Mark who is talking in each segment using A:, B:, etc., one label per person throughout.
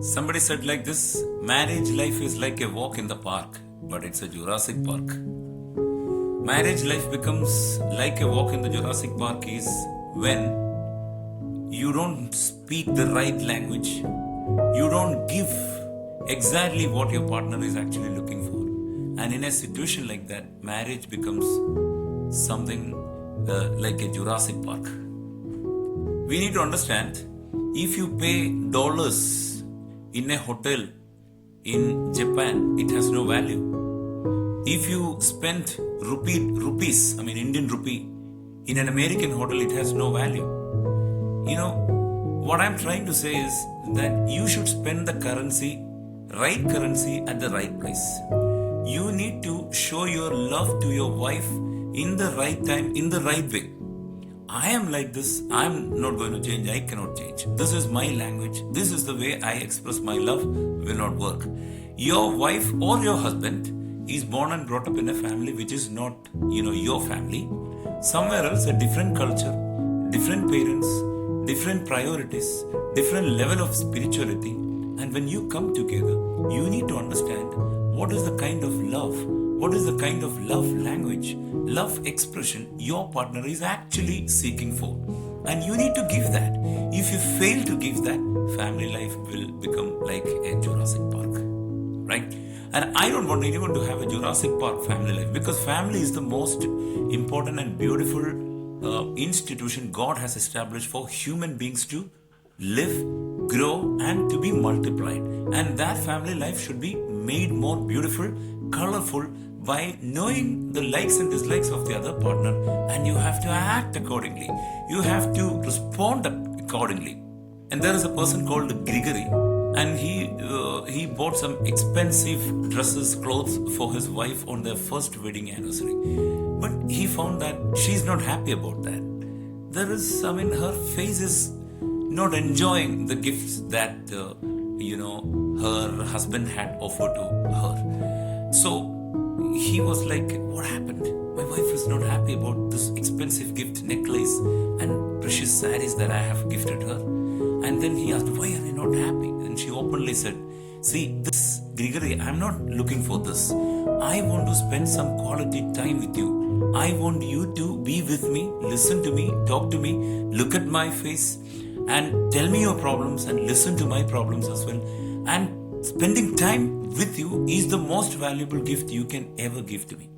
A: Somebody said like this, marriage life is like a walk in the park, but it's a Jurassic Park. Marriage life becomes like a walk in the Jurassic Park is when you don't speak the right language, you don't give exactly what your partner is actually looking for. And in a situation like that, marriage becomes something like a Jurassic Park. We need to understand, if you pay dollars in a hotel in Japan, it has no value. If you spend Indian rupee, in an American hotel, it has no value. What I'm trying to say is that you should spend the right currency at the right place. You need to show your love to your wife in the right time, in the right way. I am like this, I'm not going to change, I cannot change. This is my language, this is the way I express my love, will not work. Your wife or your husband is born and brought up in a family which is not, your family. Somewhere else, a different culture, different parents, different priorities, different level of spirituality. And when you come together, you need to understand what is the kind of love, what is the kind of love language, love expression your partner is actually seeking for. And you need to give that. If you fail to give that, family life will become like a Jurassic Park. Right? And I don't want anyone to have a Jurassic Park family life, because family is the most important and beautiful institution God has established for human beings to live, grow, and to be multiplied. And that family life should be made more beautiful, colorful, by knowing the likes and dislikes of the other partner, and you have to act accordingly. You have to respond accordingly. And there is a person called Grigory, and he bought some expensive dresses, clothes for his wife on their first wedding anniversary. But he found that she's not happy about that. Her face is not enjoying the gifts that her husband had offered to her. So he was like, what happened? My wife is not happy about this expensive gift, necklace and precious sarees that I have gifted her. And then he asked, why are you not happy? And she openly said, see, this Grigory, I'm not looking for this. I want to spend some quality time with you. I want you to be with me, listen to me, talk to me, look at my face and tell me your problems and listen to my problems as well. And spending time with you is the most valuable gift you can ever give to me.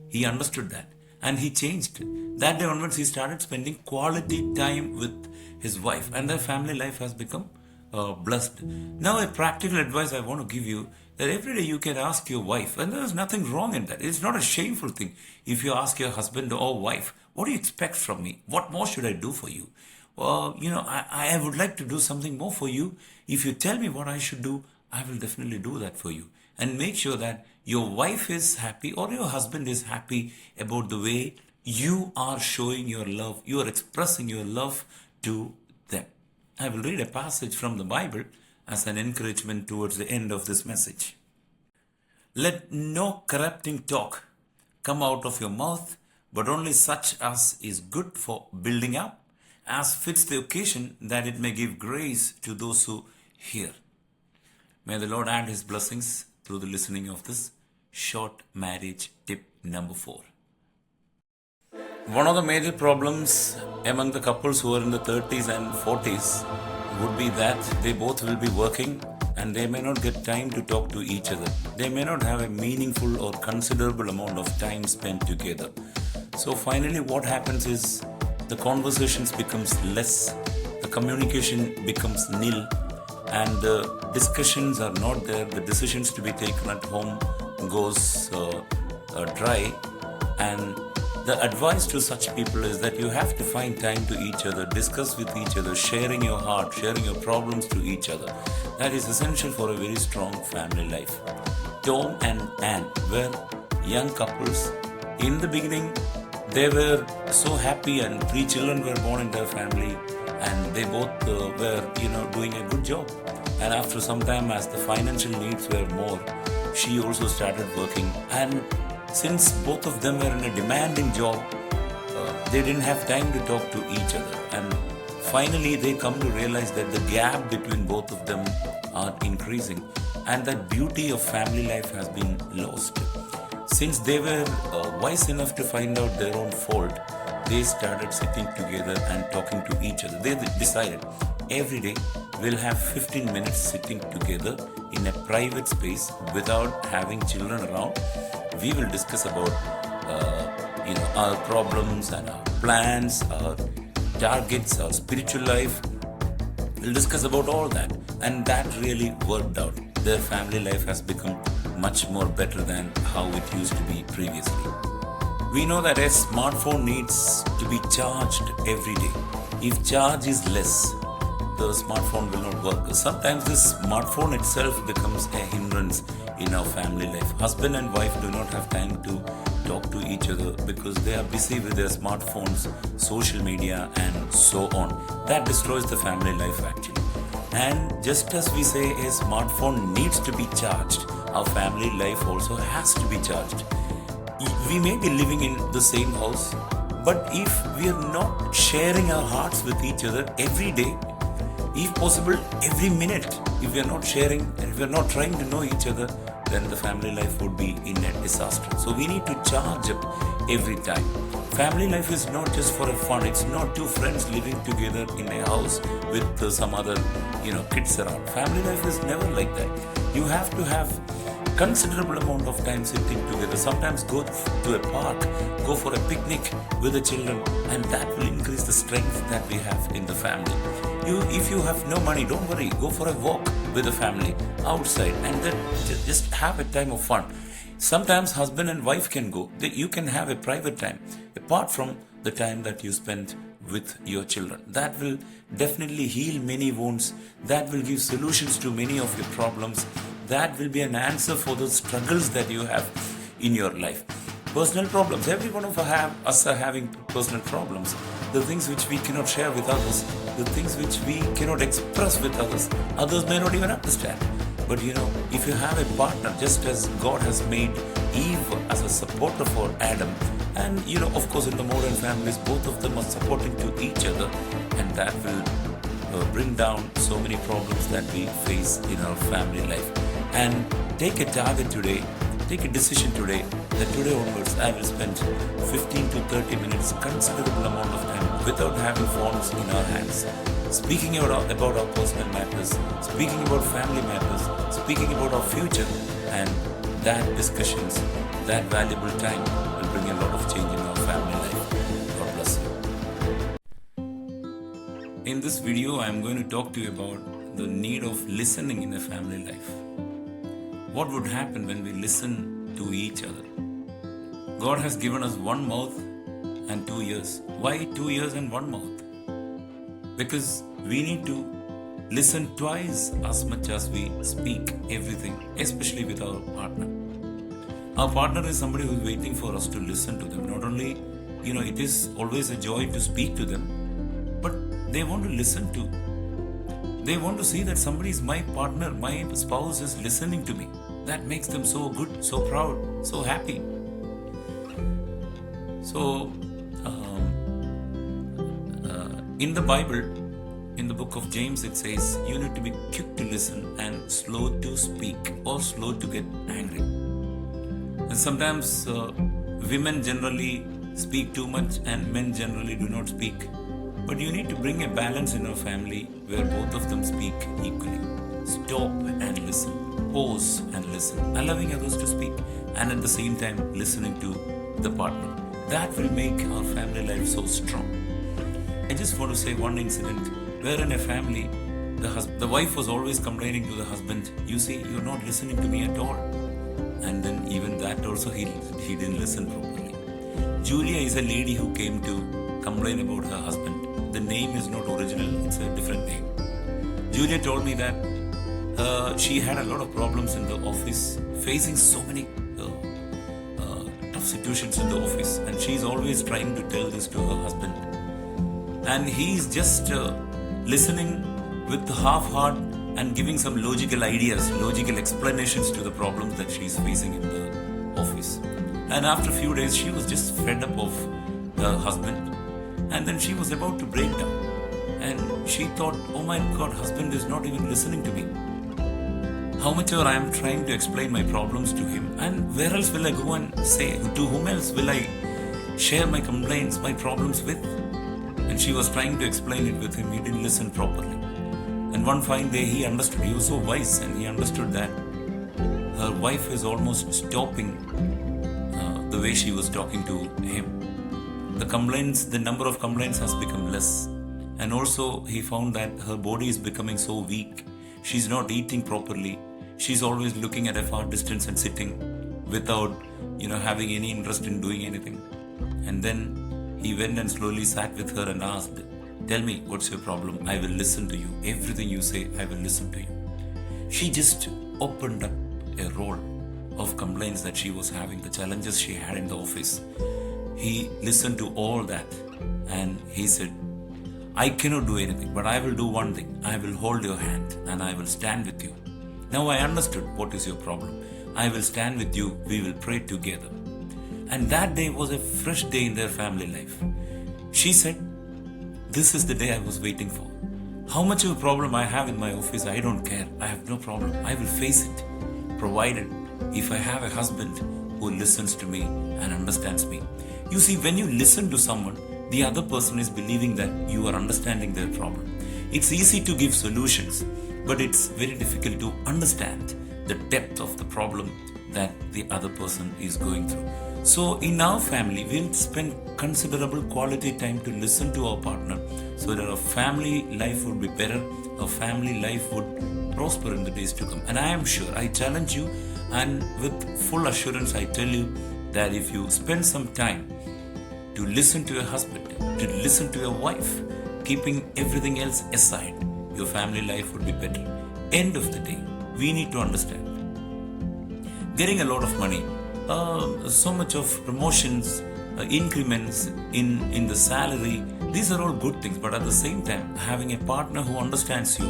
A: He understood that and he changed. That day onwards, he started spending quality time with his wife, and their family life has become blessed. Now, a practical advice I want to give you, that every day you can ask your wife, and there is nothing wrong in that. It's not a shameful thing. If you ask your husband or wife, what do you expect from me? What more should I do for you? I would like to do something more for you. If you tell me what I should do, I will definitely do that for you. And make sure that your wife is happy or your husband is happy about the way you are showing your love, you are expressing your love to them. I will read a passage from the Bible as an encouragement towards the end of this message. Let no corrupting talk come out of your mouth, but only such as is good for building up, as fits the occasion, that it may give grace to those who hear. May the Lord add His blessings through the listening of this short marriage tip number 4. One of the major problems among the couples who are in the 30s and 40s would be that they both will be working and they may not get time to talk to each other. They may not have a meaningful or considerable amount of time spent together. So finally what happens is the conversations becomes less, the communication becomes nil, and the discussions are not there. The decisions to be taken at home goes dry. And the advice to such people is that you have to find time to each other, discuss with each other, sharing your heart, sharing your problems to each other. That is essential for a very strong family life. Tom and Anne were young couples. In the beginning, they were so happy and 3 children were born in their family, and they both were doing a good job. And after some time, as the financial needs were more, she also started working. And since both of them were in a demanding job, they didn't have time to talk to each other. And finally, they come to realize that the gap between both of them are increasing, and that beauty of family life has been lost. Since they were wise enough to find out their own fault, they started sitting together and talking to each other. They decided every day we'll have 15 minutes sitting together in a private space without having children around. We will discuss about our problems and our plans, our targets, our spiritual life. We'll discuss about all that, and that really worked out. Their family life has become much more better than how it used to be previously. We know that a smartphone needs to be charged every day. If charge is less, the smartphone will not work. Sometimes this smartphone itself becomes a hindrance in our family life. Husband and wife do not have time to talk to each other because they are busy with their smartphones, social media, and so on. That destroys the family life actually. And just as we say a smartphone needs to be charged, our family life also has to be charged. We may be living in the same house, but if we are not sharing our hearts with each other every day, if possible every minute, if we are not sharing and if we are not trying to know each other, then the family life would be in a disaster. So we need to charge up every time. Family life is not just for a fun. It's not two friends living together in a house with some other kids around. Family life is never like that. You have to have considerable amount of time sitting together. Sometimes go to a park, go for a picnic with the children, and that will increase the strength that we have in the family. If you have no money, don't worry, go for a walk with the family outside and then just have a time of fun. Sometimes husband and wife can go. You can have a private time apart from the time that you spend with your children. That will definitely heal many wounds. That will give solutions to many of your problems. That will be an answer for the struggles that you have in your life. Personal problems. Every one of us are having personal problems. The things which we cannot share with others, the things which we cannot express with others, others may not even understand. But if you have a partner, just as God has made Eve as a supporter for Adam, and of course in the modern families, both of them are supporting to each other, and that will bring down so many problems that we face in our family life. And take a target today, take a decision today, that today onwards I will spend 15 to 30 minutes, considerable amount of time without having phones in our hands, speaking about our personal matters, speaking about family matters, speaking about our future, and that discussions, that valuable time will bring a lot of change in our family life. God bless you. In this video, I am going to talk to you about the need of listening in a family life. What would happen when we listen to each other? God has given us one mouth and 2 ears. Why 2 ears and one mouth? Because we need to listen twice as much as we speak everything, especially with our partner. Our partner is somebody who is waiting for us to listen to them. Not only, it is always a joy to speak to them, but they want to listen to. They want to see that somebody is my partner, my spouse is listening to me. That makes them so good, so proud, so happy. So, in the Bible, in the book of James, it says you need to be quick to listen and slow to speak or slow to get angry. And sometimes women generally speak too much and men generally do not speak. But you need to bring a balance in our family where both of them speak equally. Stop and listen. Pause and listen. Allowing others to speak and at the same time listening to the partner. That will make our family life so strong. I just want to say one incident where in a family, the wife was always complaining to the husband, you see, you're not listening to me at all. And then even that also he didn't listen properly. Julia is a lady who came to complain about her husband. The name is not original, it's a different name. Julia told me that she had a lot of problems in the office, facing so many tough situations in the office, and she's always trying to tell this to her husband. And he's just listening with half heart and giving some logical ideas, logical explanations to the problems that she's facing in the office. And after a few days, she was just fed up of her husband. And then she was about to break down. And she thought, oh my God, husband is not even listening to me. How much ever I am trying to explain my problems to him, and where else will I go and say, to whom else will I share my complaints, my problems with? And she was trying to explain it with him. He didn't listen properly. And one fine day he understood. He was so wise, and he understood that her wife is almost stopping the way she was talking to him. The number of complaints has become less. And also he found that her body is becoming so weak. She's not eating properly. She's always looking at a far distance and sitting without, having any interest in doing anything. And then he went and slowly sat with her and asked, "Tell me, what's your problem? I will listen to you. Everything you say, I will listen to you." She just opened up a roll of complaints that she was having, the challenges she had in the office. He listened to all that and he said, "I cannot do anything, but I will do one thing. I will hold your hand and I will stand with you. Now I understood what is your problem. I will stand with you. We will pray together." And that day was a fresh day in their family life. She said, "This is the day I was waiting for. How much of a problem I have in my office, I don't care. I have no problem. I will face it, provided if I have a husband who listens to me and understands me." You see, when you listen to someone, the other person is believing that you are understanding their problem. It's easy to give solutions, but it's very difficult to understand the depth of the problem that the other person is going through. So in our family, we'll spend considerable quality time to listen to our partner so that our family life would be better, our family life would prosper in the days to come. And I am sure, I challenge you, and with full assurance I tell you that if you spend some time to listen to your husband, to listen to your wife, keeping everything else aside, your family life would be better. End of the day, we need to understand, getting a lot of money, so much of promotions, increments in the salary, these are all good things. But at the same time, having a partner who understands you,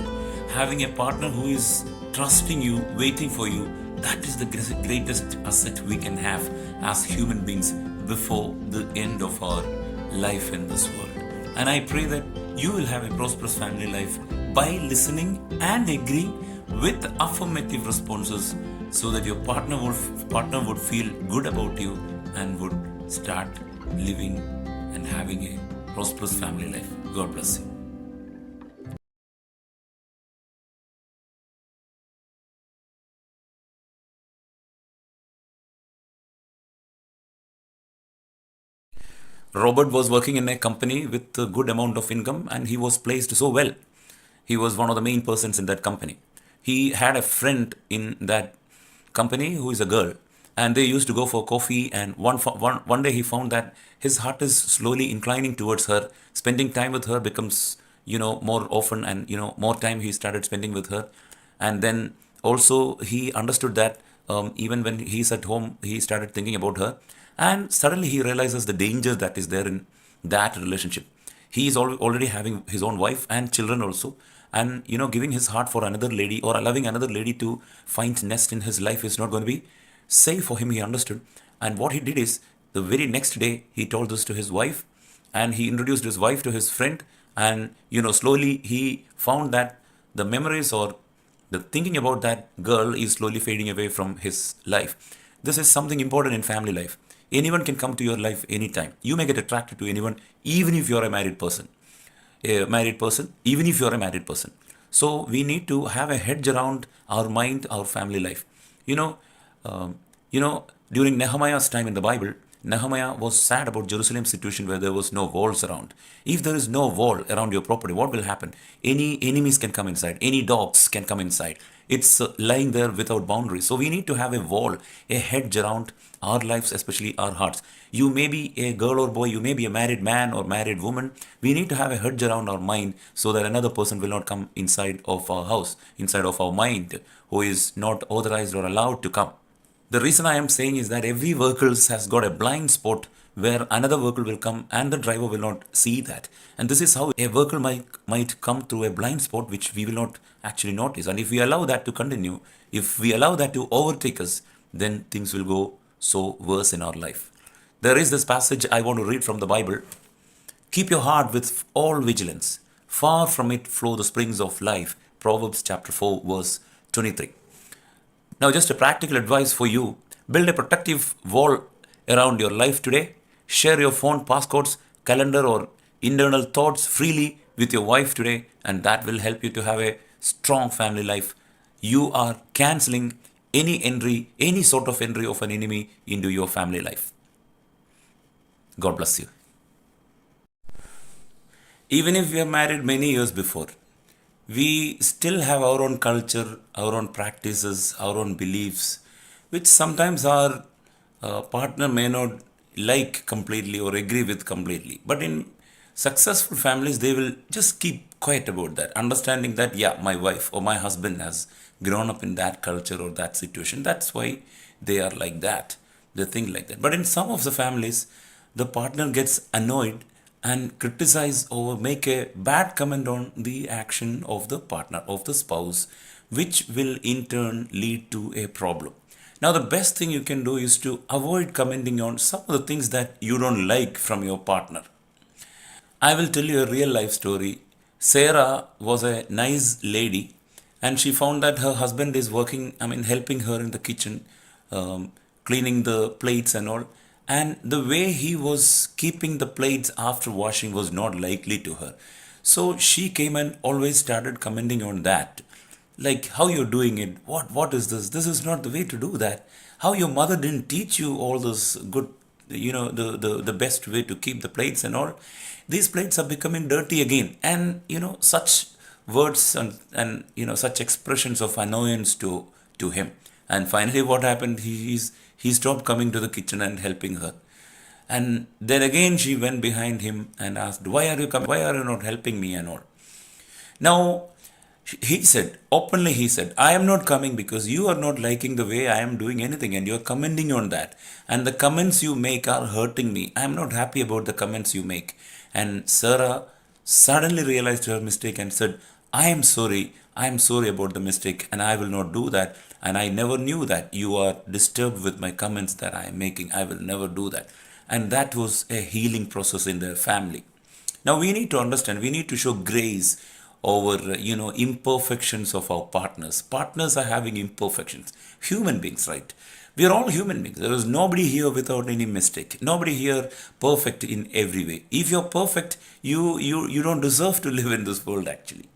A: having a partner who is trusting you, waiting for you, that is the greatest asset we can have as human beings before the end of our life in this world. And I pray that you will have a prosperous family life by listening and agreeing with affirmative responses, so that your partner would feel good about you and would start living and having a prosperous family life. God bless you. Robert was working in a company with a good amount of income, and he was placed so well. He was one of the main persons in that company. He had a friend in that company who is a girl, and they used to go for coffee. And one day he found that his heart is slowly inclining towards her. Spending time with her becomes, more often, and more time he started spending with her. And then also he understood that even when he's at home, he started thinking about her. And suddenly he realizes the danger that is there in that relationship. He is already having his own wife and children also. And giving his heart for another lady, or allowing another lady to find nest in his life, is not going to be safe for him, he understood. And what he did is, the very next day he told this to his wife, and he introduced his wife to his friend. And slowly he found that the memories or the thinking about that girl is slowly fading away from his life. This is something important in family life. Anyone can come to your life anytime. You may get attracted to anyone, even if you're a married person. Even if you're a married person. So we need to have a hedge around our mind, our family life. During Nehemiah's time in the Bible, Nehemiah was sad about Jerusalem's situation where there was no walls around. If there is no wall around your property, what will happen? Any enemies can come inside. Any dogs can come inside. It's lying there without boundaries. So we need to have a wall, a hedge around our lives, especially our hearts. You may be a girl or boy, you may be a married man or married woman. We need to have a hedge around our mind so that another person will not come inside of our house, inside of our mind, who is not authorized or allowed to come. The reason I am saying is that every vehicle has got a blind spot where another vehicle will come and the driver will not see that. And this is how a vehicle might come through a blind spot which we will not actually notice. And if we allow that to continue, if we allow that to overtake us, then things will go so worse in our life. There is this passage I want to read from the Bible. Keep your heart with all vigilance. Far from it flow the springs of life. Proverbs chapter 4 verse 23. Now, just a practical advice for you: build a protective wall around your life today. Share your phone passcodes, calendar, or internal thoughts freely with your wife today, and that will help you to have a strong family life. You are canceling any entry, any sort of entry of an enemy into your family life. God bless you. Even if we are married many years before, we still have our own culture, our own practices, our own beliefs, which sometimes our partner may not like completely or agree with completely. But in successful families, they will just keep quiet about that, understanding that, yeah, my wife or my husband has grown up in that culture or that situation. That's why they are like that. They think like that. But in some of the families, the partner gets annoyed and criticize or make a bad comment on the action of the partner, of the spouse, which will in turn lead to a problem. Now, the best thing you can do is to avoid commenting on some of the things that you don't like from your partner. I will tell you a real life story. Sarah was a nice lady, and she found that her husband is working, helping her in the kitchen, cleaning the plates and all. And the way he was keeping the plates after washing was not likely to her. So she came and always started commenting on that. Like, how you're doing it, what is this? This is not the way to do that. How your mother didn't teach you all this good, the best way to keep the plates and all. These plates are becoming dirty again. And such words and such expressions of annoyance to him. And finally what happened, he stopped coming to the kitchen and helping her. And then again she went behind him and asked, why are you coming, why are you not helping me and all. Now, he said, I am not coming because you are not liking the way I am doing anything and you are commenting on that. And the comments you make are hurting me. I am not happy about the comments you make. And Sarah suddenly realized her mistake and said, I am sorry. I am sorry about the mistake and I will not do that. And I never knew that you are disturbed with my comments that I am making. I will never do that. And that was a healing process in their family. Now we need to understand, we need to show grace over imperfections of our partners. Partners are having imperfections. Human beings, right? We are all human beings. There is nobody here without any mistake. Nobody here perfect in every way. If you're perfect, you don't deserve to live in this world actually.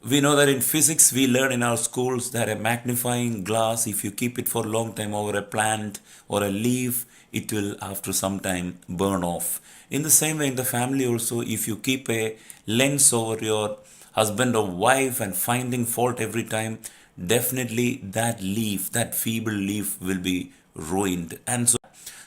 A: We know that in physics we learn in our schools that a magnifying glass, if you keep it for a long time over a plant or a leaf, it will after some time burn off. In the same way, in the family also, if you keep a lens over your husband or wife and finding fault every time, definitely that leaf, that feeble leaf will be ruined. And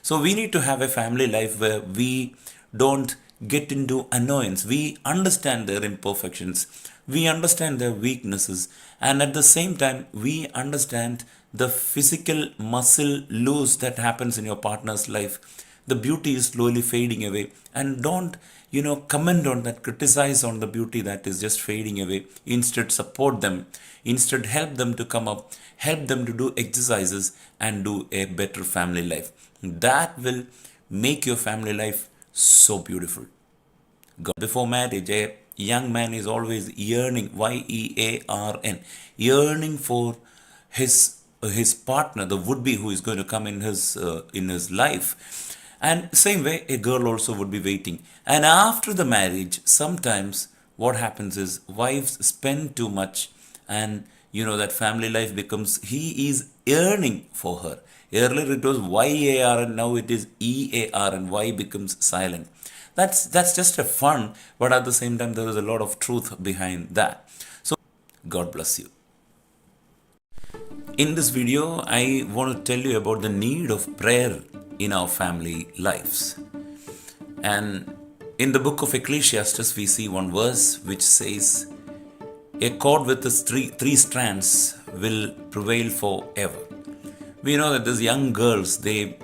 A: so we need to have a family life where we don't get into annoyance. We understand their imperfections, we understand their weaknesses, and at the same time, we understand the physical muscle loss that happens in your partner's life. The beauty is slowly fading away, and don't comment on that, criticize on the beauty that is just fading away. Instead, support them. Instead, help them to come up, help them to do exercises and do a better family life. That will make your family life so beautiful. Before marriage, a young man is always yearning, yearn, yearning for his partner, the would-be who is going to come in his life. And same way, a girl also would be waiting. And after the marriage, sometimes what happens is wives spend too much, and that family life becomes, he is yearning for her. Earlier it was YARN, now it is EARN, Y becomes silent. That's just a fun, but at the same time there is a lot of truth behind that. So God bless you. In this video, I want to tell you about the need of prayer in our family lives. And in the book of Ecclesiastes, we see one verse which says, a cord with its three strands will prevail forever. We know that these young girls, they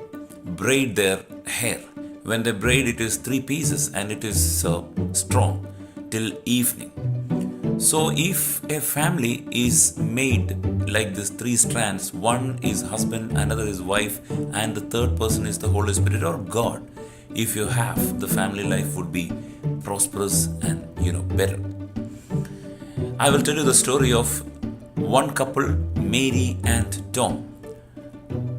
A: braid their hair. When they braid, it is 3 pieces and it is strong till evening. So if a family is made like this 3 strands, one is husband, another is wife, and the third person is the Holy Spirit or God, if you have, the family life would be prosperous and better. I will tell you the story of one couple, Mary and Tom.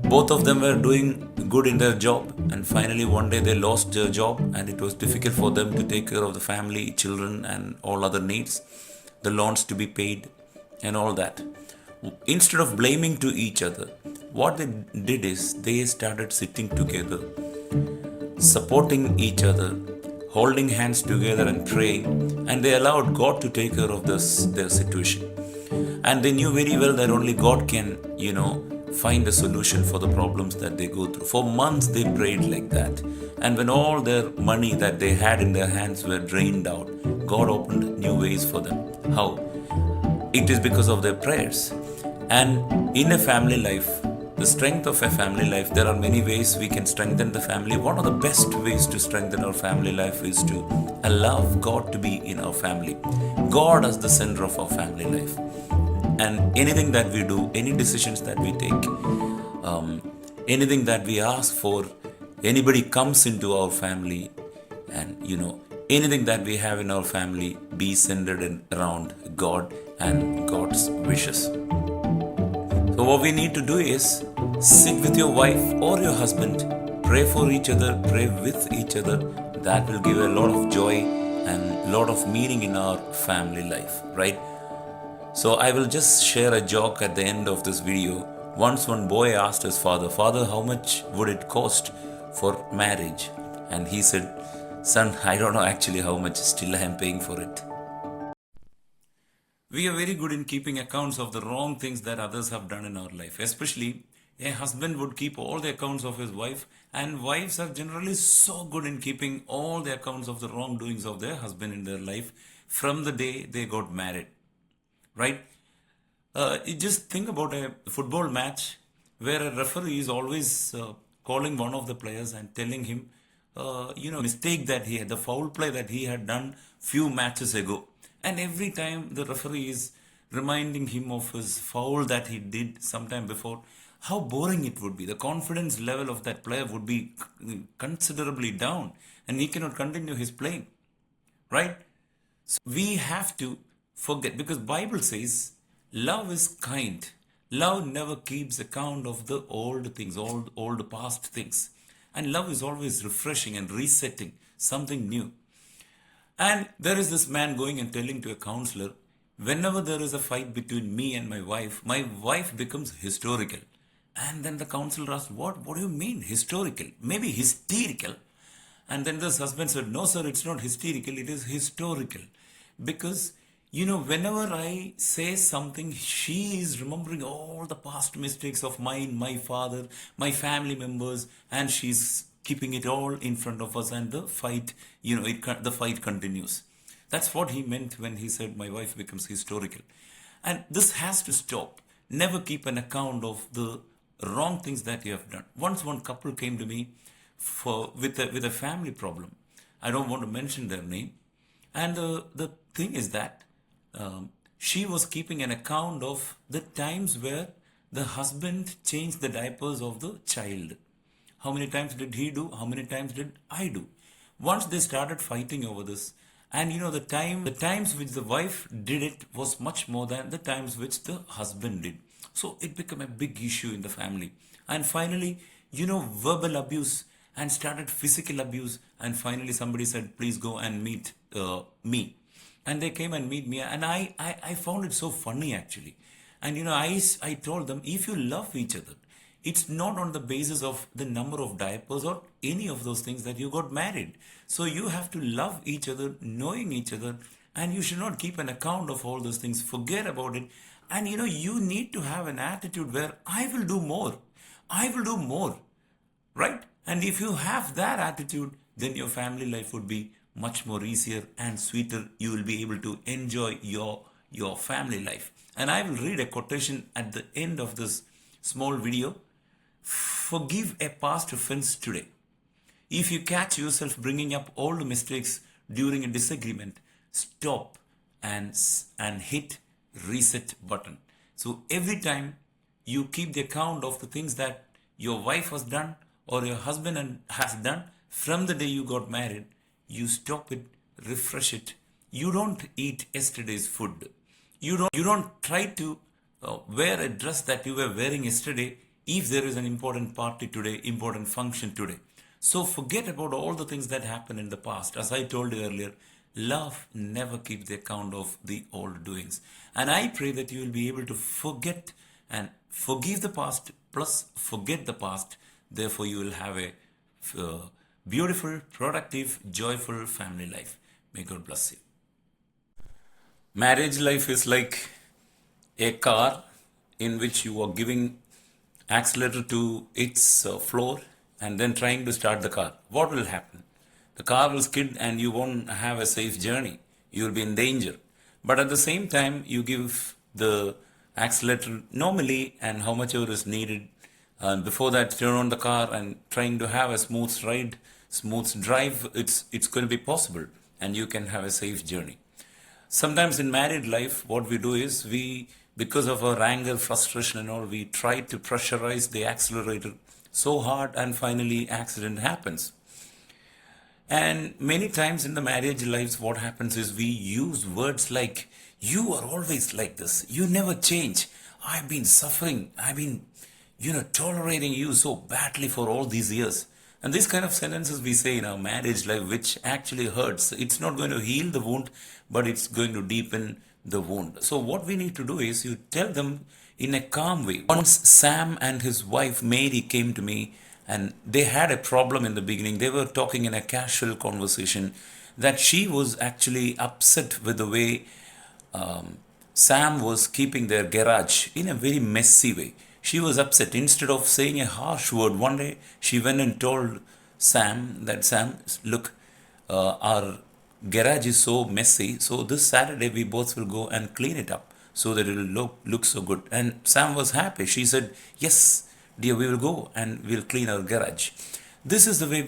A: Both of them were doing good in their job, and finally one day they lost their job, and it was difficult for them to take care of the family, children, and all other needs, the loans to be paid, and all that. Instead of blaming to each other, what they did is they started sitting together, supporting each other, holding hands together and praying, and they allowed God to take care of their situation. And they knew very well that only God can, find a solution for the problems that they go through. For months they prayed like that. And when all their money that they had in their hands were drained out, God opened new ways for them. How? It is because of their prayers. And in a family life, the strength of a family life, there are many ways we can strengthen the family. One of the best ways to strengthen our family life is to allow God to be in our family. God as the center of our family life. And anything that we do, any decisions that we take, anything that we ask for, anybody comes into our family, and anything that we have in our family, be centered around God and God's wishes. So what we need to do is sit with your wife or your husband, pray for each other, pray with each other. That will give a lot of joy and a lot of meaning in our family life, right? So I will just share a joke at the end of this video. Once one boy asked his father, "Father, how much would it cost for marriage?" And he said, "Son, I don't know actually how much, still I am paying for it." We are very good in keeping accounts of the wrong things that others have done in our life. Especially a husband would keep all the accounts of his wife, and wives are generally so good in keeping all the accounts of the wrongdoings of their husband in their life from the day they got married. Right? You just think about a football match where a referee is always calling one of the players and telling him, mistake that he had, the foul play that he had done few matches ago. And every time the referee is reminding him of his foul that he did sometime before, how boring it would be. The confidence level of that player would be considerably down, and he cannot continue his playing. Right? So we have to forget, because Bible says love is kind. Love never keeps account of the old things, old past things. And love is always refreshing and resetting something new. And there is this man going and telling to a counselor, whenever there is a fight between me and my wife becomes historical. And then the counselor asked, what do you mean historical? Maybe hysterical. And then this husband said, no sir, it's not hysterical, it is historical. Because, whenever I say something, she is remembering all the past mistakes of mine, my father, my family members, and she's keeping it all in front of us, and the fight, the fight continues. That's what he meant when he said my wife becomes historical. And this has to stop. Never keep an account of the wrong things that you have done. Once one couple came to me with a family problem. I don't want to mention their name. And the thing is that she was keeping an account of the times where the husband changed the diapers of the child. How many times did he do? How many times did I do? Once they started fighting over this, and the times which the wife did it was much more than the times which the husband did. So it became a big issue in the family. And finally, verbal abuse, and started physical abuse. And finally somebody said, please go and meet me. And they came and meet me. And I found it so funny actually. And I told them, if you love each other, it's not on the basis of the number of diapers or any of those things that you got married. So you have to love each other, knowing each other, and you should not keep an account of all those things. Forget about it. And you need to have an attitude where I will do more. I will do more. Right? And if you have that attitude, then your family life would be much more easier and sweeter. You will be able to enjoy your family life. And I will read a quotation at the end of this small video. Forgive a past offense today. If you catch yourself bringing up old mistakes during a disagreement, stop and hit reset button. So every time you keep the account of the things that your wife has done or your husband has done from the day you got married, you stop it, refresh it. You don't eat yesterday's food. You don't try to wear a dress that you were wearing yesterday if there is an important party today, important function today. So forget about all the things that happened in the past. As I told you earlier, love never keeps the account of the old doings. And I pray that you will be able to forget and forgive the past plus forget the past. Therefore, you will have a beautiful, productive, joyful family life. May God bless you. Marriage life is like a car in which you are giving accelerator to its floor and then trying to start the car. What will happen? The car will skid and you won't have a safe journey. You will be in danger. But at the same time, you give the accelerator normally and how much ever is needed. Before that, turn on the car and trying to have a smooth ride, smooth drive. It's going to be possible, and you can have a safe journey. Sometimes in married life, what we do is because of our anger, frustration and all, we try to pressurize the accelerator so hard and finally accident happens. And many times in the marriage lives, what happens is we use words like, you are always like this. You never change. I've been suffering. I've been, tolerating you so badly for all these years. And these kind of sentences we say in our marriage life, which actually hurts. It's not going to heal the wound, but it's going to deepen the wound. So what we need to do is you tell them in a calm way. Once Sam and his wife Mary came to me and they had a problem in the beginning. They were talking in a casual conversation that she was actually upset with the way Sam was keeping their garage in a very messy way. She was upset. Instead of saying a harsh word, one day she went and told Sam that, Sam, look, our garage is so messy. So this Saturday we both will go and clean it up so that it will look so good. And Sam was happy. She said, yes, dear, we will go and we'll clean our garage. This is the way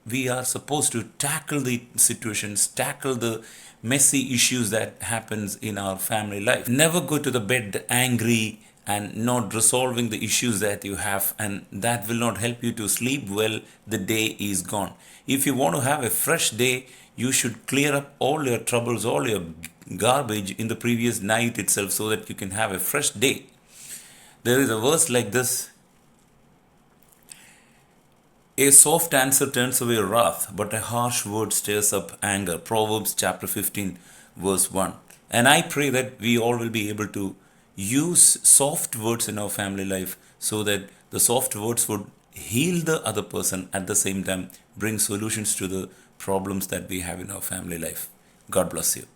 A: we are supposed to tackle the situations, tackle the messy issues that happens in our family life. Never go to the bed angry and not resolving the issues that you have, and that will not help you to sleep well. The day is gone. If you want to have a fresh day, you should clear up all your troubles, all your garbage in the previous night itself so that you can have a fresh day. There is a verse like this: a soft answer turns away wrath, but a harsh word stirs up anger. Proverbs chapter 15, verse 1. And I pray that we all will be able to use soft words in our family life so that the soft words would heal the other person, at the same time bring solutions to the problems that we have in our family life. God bless you.